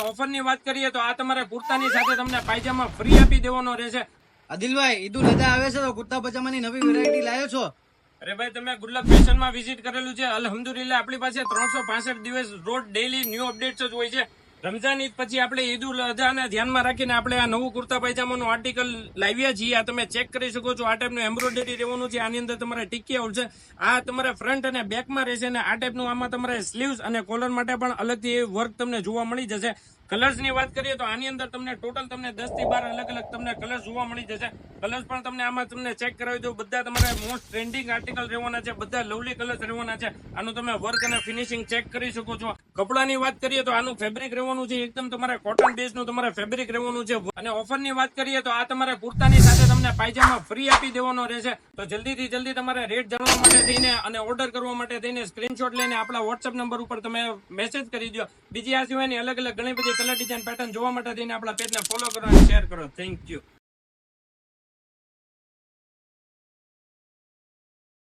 Offer ની વાત કરીએ તો આ તમારે કુર્તાની સાથે તમને પાયજામા ફ્રી આપી દેવાનો રહેશે. આદિલભાઈ ઈદ ઉલ અઝા આવે છે તો કુર્તા પજામાની નવી વેરાયટી લાવ્યો છો? અરે ભાઈ તમે ગુડલક ફેશન માં વિઝિટ કરેલું છે. અલ્હમ્દુલિલ્લાહ આપણી પાસે 365 દિવસ રોજ ડેઈલી ન્યૂ અપડેટ્સ જ હોય છે. રમઝાન ઈદ પછી આપણે ઈદ ઉલ અઝાને ધ્યાનમાં રાખીને આપણે આ નવું કુર્તા પાયજામાનું આર્ટિકલ લાવ્યા છીએ. આ તમે ચેક કરી શકો છો. આ ટાઈપનું એમ્બ્રોઇડરી રહેવાનું છે. આની અંદર તમારે ટીકી આવશે. આ તમારે ફ્રન્ટ અને બેકમાં રહેશે અને આ ટાઈપનું આમાં તમારે સ્લીવ્સ અને કોલર માટે પણ અલગથી વર્ક તમને જોવા મળી જશે. કલર્સ ની વાત કરીએ તો આની અંદર તમને ટોટલ તમને 10 થી 12 અલગ અલગ તમને કલર્સ જોવા મળી જશે. કલર્સ પણ તમને આમાં તમને ચેક કરાવી દો. બધા તમારે મોસ્ટ ટ્રેન્ડિંગ આર્ટિકલ રહેવાના છે. બધા લવલી કલર્સ રહેવાના છે. આનું તમે વર્ક અને ફિનિશિંગ ચેક કરી શકો છો. કપડાની વાત કરીએ તો આનું ફેબ્રિક રહેવાનું છે એકદમ તમારે કોટન બેઝ નું તમારે ફેબ્રિક રહેવાનું છે. અને ઓફર ની વાત કરીએ તો આ તમારે કુર્તાની સાથે તમને પાયજામા ફ્રી આપી દેવાનો રહેશે. તો જલ્દીથી જલ્દી તમારે રેટ જાણવા માટે થઈને અને ઓર્ડર કરવા માટે થઈને સ્ક્રીનશોટ લઈને આપણા વોટ્સઅપ નંબર ઉપર તમે મેસેજ કરી દો. બીજી આ સિવાયની અલગ અલગ ઘણી બધી કલર ડિઝાઇન પેટર્ન જોવા માટે થઈને આપણા પેજને ફોલો કરો અને શેર કરો. Thank you.